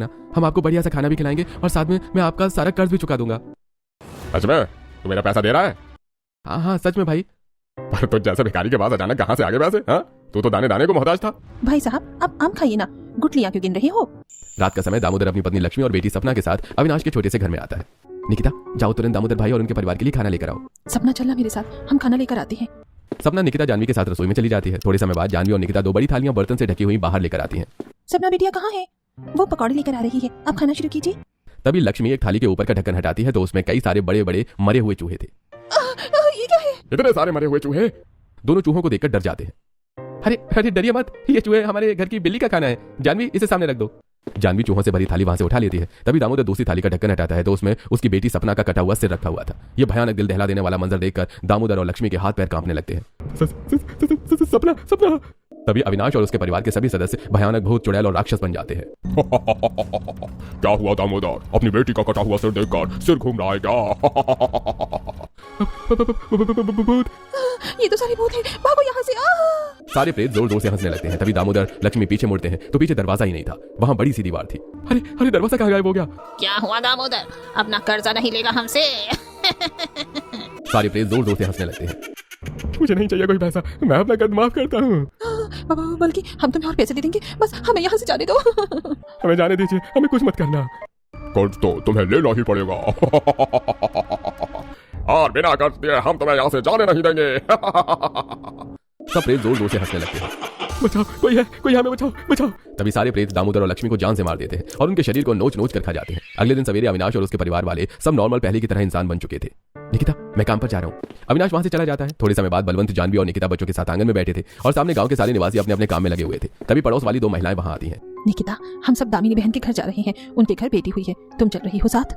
ना, हम आपको बढ़िया सा खाना भी खिलाएंगे और साथ में मैं आपका सारा कर्ज भी चुका दूंगा। सच में तू मेरा पैसा दे रहा है? हाँ हाँ सच में भाई। पर तो जैसे भिखारी के पास अचानक कहाँ से आगे पैसे? हाँ, तू तो दाने दाने को मोहताज था। भाई साहब अब आम खाइए ना, गुठलियाँ क्यों गिन रही हो? रात का समय दामोदर अपनी पत्नी लक्ष्मी और बेटी सपना के साथ अविनाश के छोटे से घर में आता है। निकिता जाओ तुरंत दामोदर भाई और उनके परिवार के लिए खाना लेकर आओ। सपना चलना मेरे साथ, हम खाना लेकर आते हैं। सपना निकिता जानवी के साथ रसोई में चली जाती है। थोड़े समय बाद जानवी और निकिता 2 बड़ी थालियां बर्तन से ढकी हुई बाहर लेकर आती हैं। सपना बिटिया कहाँ है? वो पकौड़े लेकर आ रही है, अब खाना शुरू कीजिए। तभी लक्ष्मी एक थाली के ऊपर का ढक्कन हटाती है तो उसमें कई सारे बड़े बड़े मरे हुए चूहे थे। ये क्या है? इतने सारे मरे हुए चूहे? दोनों चूहों को देखकर डर जाते हैं। अरे अरे डरिए मत, ये चूहे हमारे घर की बिल्ली का खाना है। जानवी इसे सामने रख दो। जानवी चूहों से भरी थाली वहां से उठा लेती है। तभी दामोदर दूसरी थाली का ढक्कन हटाता है तो उसमें उसकी बेटी सपना का कटा हुआ सिर रखा हुआ था। यह भयानक दिल दहला देने वाला मंजर देखकर दामोदर और लक्ष्मी के हाथ पैर कांपने लगते हैं। सपना सपना। तभी अविनाश और उसके परिवार के सभी सदस्य भयानक भूत, चुड़ैल और राक्षस बन जाते हैं। क्या हुआ दामोदर? अपनी बेटी का कटा हुआ सिर देखकर सिर घूम रहा है क्या? ये तो सारे भूत हैं, भागो यहाँ से। सारे प्रेत जोर जोर से हंसने लगते हैं। तभी दामोदर लक्ष्मी पीछे मुड़ते हैं तो पीछे दरवाजा ही नहीं था, वहां बड़ी सी दीवार थी। अरे अरे दरवाजा कहाँ गायब हो गया? क्या हुआ दामोदर, अपना कर्जा नहीं लेगा हमसे? सारे प्रेत जोर जोर से हंसने लगते हैं। मुझे नहीं चाहिए कोई पैसा, मैं अपना कर्ज माफ करता हूँ। बल्कि हम तुम्हें और पैसे दे देंगे, बस हमें यहाँ से जाने दो। हमें जाने दीजिए, हमें कुछ मत करना। कर्ज तो तुम्हें लेना ही पड़ेगा और बिना कर्ज दिए हम तुम्हें यहाँ से जाने नहीं देंगे। सब प्रेत जोर जोर से हंसने लगते हैं। बचाओ, कोई हमें बचाओ बचाओ। तभी सारे प्रेत दामोदर और लक्ष्मी को जान से मार देते हैं और उनके शरीर को नोच नोच कर खा जाते हैं। अगले दिन सवेरे अविनाश और उसके परिवार वाले सब नॉर्मल पहले की तरह इंसान बन चुके थे। निकिता मैं काम पर जा रहा हूँ। अविनाश वहां से चला जाता है। थोड़े समय बाद बलवंत, जानवी और निकिता बच्चों के साथ आंगन में बैठे थे और सामने गांव के सारे निवासी अपने अपने काम में लगे हुए थे। तभी पड़ोस वाली 2 महिलाएं वहां आती हैं। निकिता हम सब दामिनी बहन के घर जा रहे हैं, उनके घर बेटी हुई है, तुम चल रही हो साथ?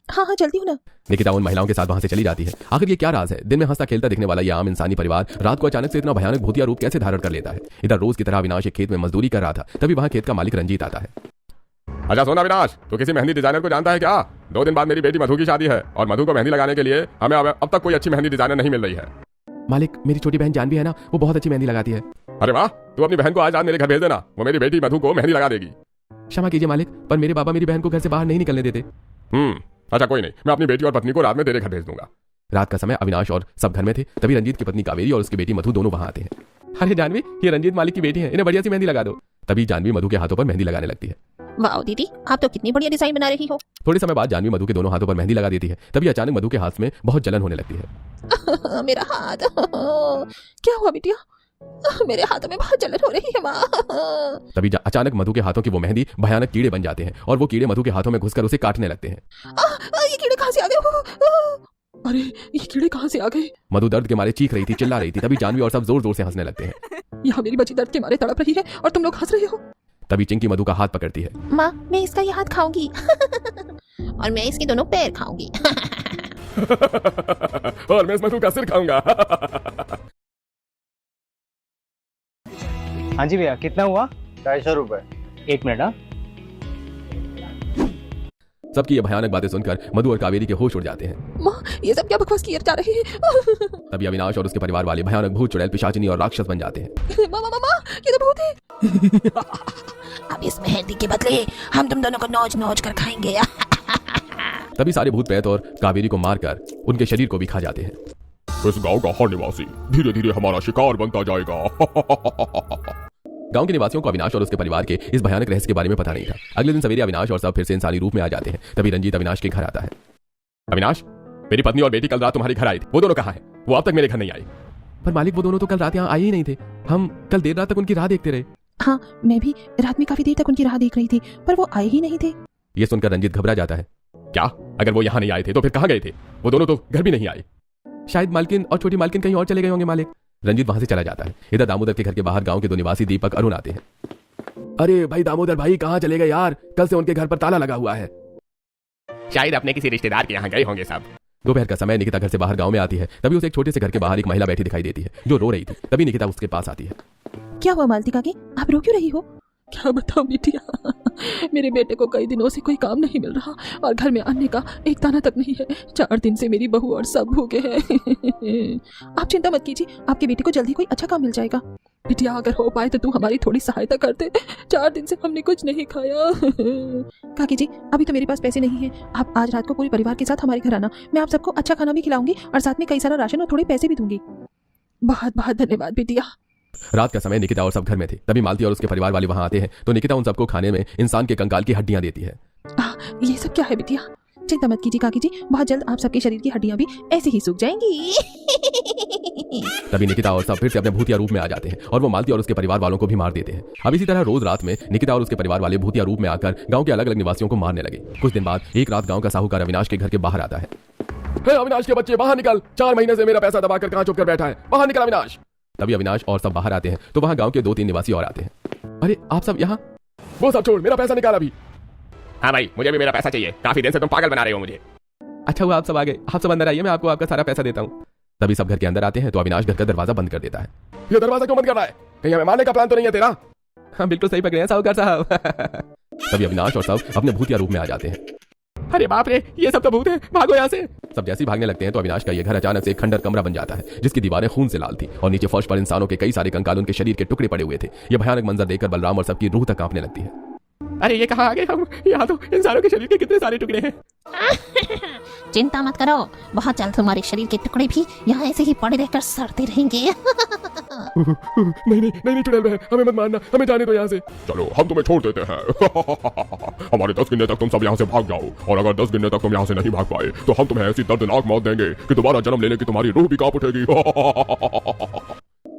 हाँ हाँ चलती हूँ ना। निकिता उन महिलाओं के साथ वहां से चली जाती है। आखिर ये क्या राज है? दिन में हंसता खेलता दिखने वाला यह आम इंसानी परिवार रात को अचानक से इतना भयानक भूतिया रूप कैसे धारण कर लेता है? इधर रोज की तरह अविनाश एक खेत में मजदूरी कर रहा था। तभी वहां खेत का मालिक रंजीत आता है। अच्छा सोना अविनाश, तो किसी मेहंदी डिजाइनर को जानता है क्या? 2 दिन बाद मेरी बेटी मधु की शादी है और मधु को मेहंदी लगाने के लिए हमें अब तक कोई अच्छी मेहंदी डिजाइनर नहीं मिल रही है। मालिक मेरी छोटी बहन जानवी है ना, वो बहुत अच्छी मेहंदी लगाती है। अरे वाह, तू अपनी बहन को आज मेरे घर भेज देना, वो मेरी बेटी मधु को मेहंदी लगा देगी। क्षमा कीजिए मालिक, पर मेरे बाबा मेरी बहन को घर से बाहर नहीं निकलने देते। अच्छा कोई नहीं, मैं अपनी बेटी और पत्नी को रात में तेरे घर भेज दूंगा। रात का समय अविनाश और सब घर में थे। तभी रंजीत की पत्नी कावेरी और उसकी बेटी मधु दोनों वहां आते हैं। अरे जानवी, ये रंजीत मालिक की बेटी है, इन्हें बढ़िया सी मेहंदी लगा दो। तभी जानवी मधु के हाथों पर मेहंदी लगाने लगती है। वाह दीदी, आप तो कितनी बढ़िया डिजाइन बना रही हो। थोड़े समय बाद जानवी मधु के दोनों हाथों पर मेहंदी लगा देती है। तभी अचानक मधु के हाथ में बहुत जलन होने लगती है। मेरा हाथ। क्या हुआ बिटिया? मेरे हाथों में बहुत जलन हो रही है माँ। तभी अचानक मधु के हाथों की वो मेहंदी भयानक कीड़े बन जाते हैं और वो कीड़े मधु के हाथों में घुसकर उसे काटने लगते हैं। ये कीड़े कहाँ से आ गए? अरे ये कीड़े कहाँ से आ गए? मधु दर्द के मारे चीख रही थी, चिल्ला रही थी। तभी जानवी और सब जोर जोर से हंसने लगते हैं। यहाँ मेरी बच्ची दर्द के मारे तड़प रही है और तुम लोग हंस रहे हो। तभी चिंकी मधु का हाथ पकड़ती है। माँ मैं इसका ये हाथ खाऊंगी और मैं इसके दोनों पैर खाऊंगी। और मैं इस मधु का सिर खाऊंगा। हाँ जी भैया, कितना हुआ? 250 रुपए। 1 मिनट। हाँ सबकी ये भयानक बातें सुनकर मधु और कावेरी के होश उड़ जाते हैं। माँ ये सब क्या बकवास किए जा रहे हैं? तभी अविनाश और उसके परिवार वाले भयानक भूत, चुड़ैल, पिशाचिनी और राक्षस बन जाते हैं। माँ ये तो भूत है। अब इस मेहंदी के बदले हम तुम दोनों को नोच नोच कर खाएंगे। तभी सारे भूत प्रेत और कावेरी को मारकर उनके शरीर को भी खा जाते हैं। इस गांव का हर निवासी धीरे धीरे हमारा शिकार बनता जाएगा। गांव के निवासियों को अविनाश और उसके परिवार के इस भयानक रहस्य के बारे में पता नहीं था। अगले दिन सवेरे अविनाश और सब फिर से इंसानी रूप में आ जाते हैं। तभी रंजीत अविनाश के घर आता है। अविनाश, मेरी पत्नी और बेटी कल रात तुम्हारे घर आई थी, वो दोनों कहाँ हैं? वो अब तक मेरे घर नहीं आई। पर मालिक वो दोनों तो कल रात यहाँ आए ही नहीं थे। हम कल देर रात तक उनकी राह देखते रहे। हाँ मैं भी रात में काफी देर तक उनकी राह देख रही थी, पर वो आए ही नहीं थे। ये सुनकर रंजीत घबरा जाता है। क्या? अगर वो यहाँ नहीं आए थे तो फिर कहाँ गए थे? वो दोनों तो घर भी नहीं आए। शायद मालकिन और छोटी मालकिन कहीं और चले गए होंगे मालिक। रंजीत वहां से चला जाता है। इधर दामोदर के घर के बाहर गांव के 2 निवासी दीपक, अरुण आते हैं। अरे भाई दामोदर भाई कहाँ चले गए यार? कल से उनके घर पर ताला लगा हुआ है। शायद अपने किसी रिश्तेदार के यहाँ गए होंगे सब। दोपहर का समय निकिता घर से बाहर गांव में आती है। तभी उसे एक छोटे से घर के बाहर एक महिला बैठी दिखाई देती है जो रो रही थी। तभी निकिता उसके पास आती है। क्या हुआ मालती काकी, आप रो क्यों रही हो? क्या बताऊं बिटिया, मेरे बेटे को कई दिनों से कोई काम नहीं मिल रहा और घर में आने का एक दाना तक नहीं है। 4 दिन से मेरी बहू और सब भूखे हैं। आप चिंता मत कीजिए, आपके बेटे को जल्दी कोई अच्छा काम मिल जाएगा। बिटिया अगर हो पाए तो तू हमारी थोड़ी सहायता कर दे, 4 दिन से हमने कुछ नहीं खाया। काकी जी अभी तो मेरे पास पैसे नहीं हैं, आप आज रात को पूरे परिवार के साथ हमारे घर आना, मैं आप सबको अच्छा खाना भी खिलाऊंगी और साथ में कई सारा राशन और थोड़े पैसे भी दूंगी। बहुत बहुत धन्यवाद बिटिया। रात का समय निकिता और सब घर में थे। तभी मालती और उसके परिवार वाले वहां आते हैं तो निकिता उन सबको खाने में इंसान के कंकाल की हड्डियां देती है। ये सब क्या है बिटिया? चिंता मत कीजिए काकी जी, बहुत जल्द आप सबके शरीर की हड्डियां भी ऐसे ही सूख जाएंगी। तभी निकिता और सब फिर से अपने भूतिया रूप में आ जाते हैं और वो मालती और उसके परिवार वालों को भी मार देते हैं। अब इसी तरह रोज रात में निकिता और उसके परिवार वाले भूतिया रूप में आकर गांव के अलग अलग निवासियों को मारने लगे। कुछ दिन बाद एक रात गांव का साहूकार अविनाश के घर के बाहर आता है। अविनाश के बच्चे बाहर निकल, 4 महीने से मेरा पैसा दबाकर कहां छुप कर बैठा है, बाहर निकल अविनाश। तभी अविनाश और सब बाहर आते हैं तो वहां गांव के 2-3 निवासी और आते हैं। अरे आप सब यहाँ? वो सब छोड़, मेरा पैसा निकाल अभी। हाँ भाई, मुझे भी मेरा पैसा चाहिए, काफी दिन से तुम पागल बना रहे हो मुझे। अच्छा हुआ आप सब आ गए, आप सब अंदर आइए, मैं आपको आपका सारा पैसा देता हूँ। तभी सब घर के अंदर आते हैं तो अविनाश घर का दरवाजा बंद कर देता है। ये दरवाजा क्यों बंद कर रहा है? कहीं हमें मारने का प्लान तो नहीं है तेरा? हाँ बिल्कुल सही पकड़े हैं साहूकार साहब। तभी अविनाश और सब अपने भूतिया रूप में आ जाते हैं। अरे बाप रे, ये सब तो भूत है, भागो यहाँ से। सब जैसे ही भागने लगते हैं तो अविनाश का ये घर अचानक से एक खंडर कमरा बन जाता है जिसकी दीवारें खून से लाल थी और नीचे फर्श पर इंसानों के कई सारे कंकाल उनके शरीर के टुकड़े पड़े हुए थे। ये भयानक मंजर देखकर बलराम और सबकी रूह तक कांपने लगती है। अरे ये कहाँ आ गए हम? यहाँ तो इंसानों के शरीर के कितने सारे टुकड़े हैं। चिंता मत करो, बहुत जल्द तुम्हारे शरीर के टुकड़े भी यहाँ ऐसे ही पड़े रहकर सड़ते रहेंगे। नहीं चुड़ैल बहन, हमें मत मारना, हमें जाने दो यहाँ से। चलो हम तुम्हें छोड़ देते हैं। हमारे 10 गिनने तक तुम सब यहाँ से भाग जाओ और अगर 10 गिनने तक तुम यहाँ से नहीं भाग पाए तो हम तुम्हें ऐसी दर्दनाक मौत देंगे कि दोबारा जन्म लेने की तुम्हारी रूह भी कांप उठेगी।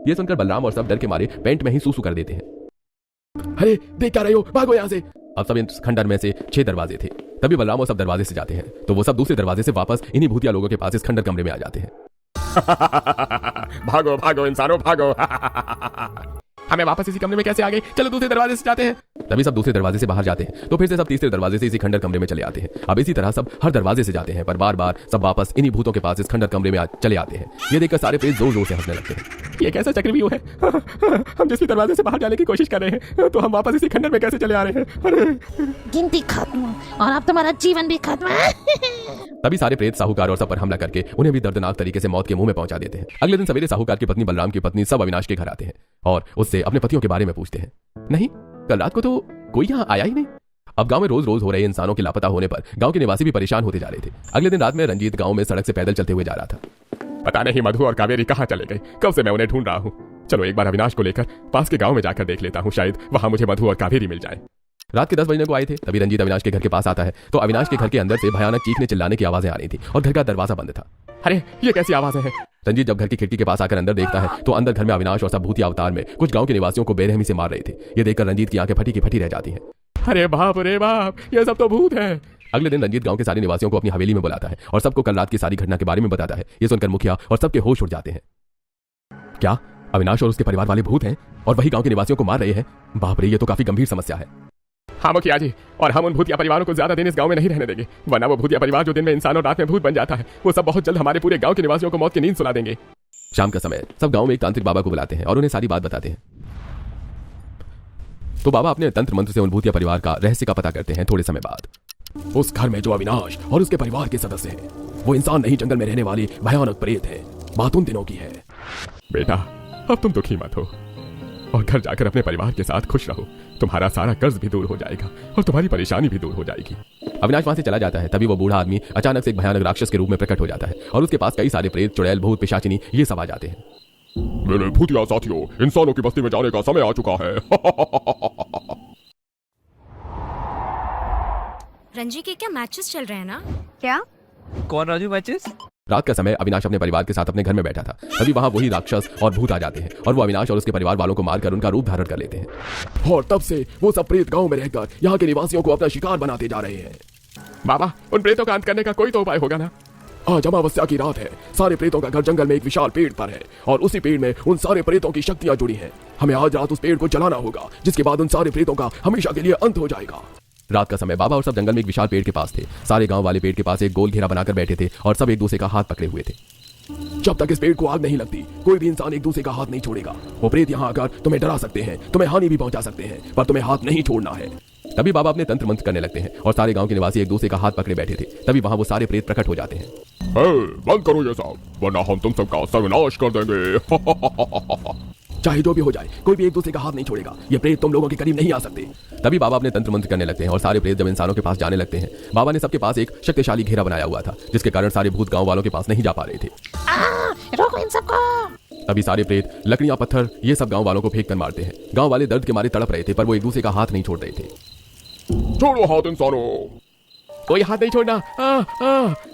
ये सुनकर बलराम और सब डर के मारे पेंट में ही सूसू कर देते हैं। अरे देख क्या रहे हो, भागो यहाँ से। अब सब इस खंडर में से 6 दरवाजे थे। तभी बलराम और सब दरवाजे से जाते हैं तो वो सब दूसरे दरवाजे से वापस इन्हीं भूतिया लोगों के पास इस खंडर कमरे में आ जाते हैं। भागो भागो इंसानों भागो। हमें वापस इसी कमरे में कैसे आ गए? चलो दूसरे दरवाजे से जाते हैं। तभी सब दूसरे दरवाजे से बाहर जाते हैं तो फिर से सब तीसरे दरवाजे से इसी खंडर कमरे में चले आते हैं। अब इसी तरह सब हर दरवाजे से जाते हैं पर बार बार सब वापस इन्हीं भूतों के पास इस खंडर कमरे में चले आते हैं। ये देखकर सारे प्रेत जोर जोर से हंसने लगते हैं। ये कैसा चक्रव्यूह है? हम जिस भी दरवाजे से बाहर जाने की कोशिश कर रहे हैं तो हम वापस इसी खंडर में कैसे चले आ रहे हैं? अरे गिनती खत्म और अब तुम्हारा जीवन भी खत्म। तभी सारे प्रेत साहूकार और सब पर हमला करके उन्हें भी दर्दनाक तरीके से मौत के मुंह में पहुंचा देते हैं। अगले दिन सवेरे साहूकार की पत्नी बलराम की पत्नी सब अविनाश के घर आते हैं और उससे अपने पतियों के बारे में पूछते हैं। नहीं, कल रात को तो कोई यहाँ आया ही नहीं। अब गांव में रोज रोज हो रहे इंसानों के लापता होने पर गांव के निवासी भी परेशान होते जा रहे थे। अगले दिन रात में रंजीत गांव में सड़क से पैदल चलते हुए जा रहा था। पता नहीं मधु और कावेरी कहाँ चले गए, कब से मैं उन्हें ढूंढ रहा हूँ। चलो एक बार अविनाश को लेकर पास के गांव में जाकर देख लेता हूँ, शायद वहां मुझे मधु और कावेरी मिल जाए। रात के 10 बजने को आए थे तभी रंजीत अविनाश के घर के पास आता है तो अविनाश के घर के अंदर से भयानक चीखने चिल्लाने की आवाजें आ रही थी और घर का दरवाजा बंद था। अरे ये कैसी आवाजें हैं? रंजीत जब घर की खिड़की के पास आकर अंदर देखता है तो अंदर घर में अविनाश और सब भूतिया अवतार में कुछ गांव के निवासियों को बेरहमी से मार रहे थे। ये देखकर रंजीत की आंखें फटी की फटी रह जाती हैं। अरे बाप रे बाप, ये सब तो भूत है। अगले दिन रंजीत गांव के सारे निवासियों को अपनी हवेली में बुलाता है और सबको कल रात की सारी घटना के बारे में बताता है। ये सुनकर मुखिया और सबके होश उड़ जाते हैं। क्या अविनाश और उसके परिवार वाले भूत हैं और वही गांव के निवासियों को मार रहे हैं? बाप रे, ये तो काफी गंभीर समस्या है। हाँ मुखिया जी, और हम उन भूतिया परिवारों को ज्यादा दिन इस गांव में नहीं रहने देंगे, वरना वो भूतिया परिवार जो दिन में इंसान और रात में भूत बन जाता है वो सब बहुत जल्द हमारे पूरे गांव के निवासियों को मौत की नींद सुला देंगे। शाम का समय सब गांव में एक तांत्रिक बाबा को बुलाते हैं और उन्हें सारी बात बताते हैं। तो बाबा अपने तंत्र मंत्र से उन भूतिया परिवार का रहस्य का पता करते हैं। थोड़े समय बाद उस घर में जो अविनाश और उसके परिवार के सदस्य हैं वो इंसान नहीं जंगल में रहने वाली भयानक प्रेत है। बात उन दिनों की है। बेटा अब तुम दुखी मत हो और घर जाकर अपने परिवार के साथ खुश रहो। तुम्हारा सारा कर्ज भी दूर हो जाएगा और तुम्हारी परेशानी भी दूर हो जाएगी। अविनाश वहां से चला जाता है। तभी वो बूढ़ा आदमी अचानक से एक भयानक राक्षस के रूप में प्रकट हो जाता है और उसके पास कई सारे प्रेत, चुड़ैल, भूत, पिशाचिनी ये सब आ जाते हैं। मेरे भूतिया साथियों, इंसानों की बस्ती में जाने का समय आ चुका है। रंजी के क्या मैचेस चल रहे हैं ना? क्या? कौन राजू मैचेस? रात का समय अविनाश अपने परिवार के साथ अपने घर में बैठा था। तभी वहां वही राक्षस और भूत आ जाते हैं और वो अविनाश और उसके परिवार वालों को मारकर उनका रूप धारण कर लेते हैं। और तब से वो सब प्रेत गांव में रहकर यहाँ के निवासियों को अपना शिकार बनाते जा रहे हैं। बाबा, उन प्रेतों का अंत करने का कोई तो उपाय होगा ना? आज अमावस्या की रात है। सारे प्रेतों का घर जंगल में एक विशाल पेड़ पर है और उसी पेड़ में उन सारे प्रेतों की शक्तियां जुड़ी हैं। हमें आज रात उस पेड़ को जलाना होगा, जिसके बाद उन सारे प्रेतों का हमेशा के लिए अंत हो जाएगा। रात का समय बाबा और सब जंगल में एक विशाल पेड़ के पास थे। सारे गांव वाले पेड़ के पास एक गोल घेरा बनाकर बैठे थे और सब एक दूसरे का हाथ पकड़े हुए थे। जब तक इस पेड़ को आग नहीं लगती कोई भी इंसान एक दूसरे का हाथ नहीं छोड़ेगा। वो प्रेत यहाँ आकर तुम्हें डरा सकते हैं, तुम्हें हानि भी पहुंचा सकते हैं, पर तुम्हें हाथ नहीं छोड़ना है। तभी बाबा अपने तंत्र मंत्र करने लगते हैं और सारे गांव के निवासी एक दूसरे का हाथ पकड़े बैठे थे। तभी वहां वो सारे प्रेत प्रकट हो जाते हैं। बंद करो ये सब, वरना हम तुम सबका सर्वनाश कर देंगे। चाहे जो भी हो जाए कोई भी एक दूसरे का हाथ नहीं छोड़ेगा। ये प्रेत तुम लोगों के करीब नहीं आ सकते। तभी बाबा अपने तंत्र मंत्र करने लगते हैं और सारे प्रेत जब इंसानों के पास जाने लगते हैं, बाबा ने सबके पास एक शक्तिशाली घेरा बनाया हुआ था, जिसके कारण सारे भूत गांव वालों के पास नहीं जा पा रहे थे। रोको इन सबको। तभी सारे प्रेत लकड़ियां, पत्थर ये सब गांव वालों को फेंक कर मारते हैं। गांव वाले दर्द के मारे तड़प रहे थे, पर वो एक दूसरे का हाथ नहीं छोड़ रहे थे। छोड़ो हाथ इंसानों, कोई हाथ नहीं छोड़ना।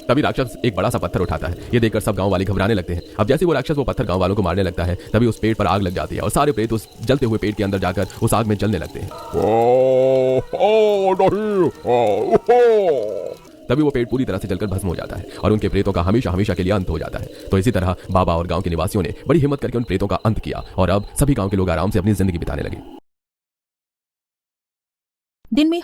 तभी राक्षस एक बड़ा सा पत्थर उठाता है। ये देखकर सब गांव वाले घबराने लगते हैं। अब जैसे वो राक्षस वो पत्थर गांव वालों को मारने लगता है, तभी उस पेड़ पर आग लग जाती है और सारे प्रेत उस जलते हुए पेड़ के अंदर जाकर उस आग में जलने लगते हैं। तभी वो पेड़ पूरी तरह से जलकर भस्म हो जाता है और उनके प्रेतों का हमेशा हमेशा के लिए अंत हो जाता है। तो इसी तरह बाबा और गांव के निवासियों ने बड़ी हिम्मत करके उन प्रेतों का अंत किया और अब सभी गांव के लोग आराम से अपनी जिंदगी बिताने लगे। दिन में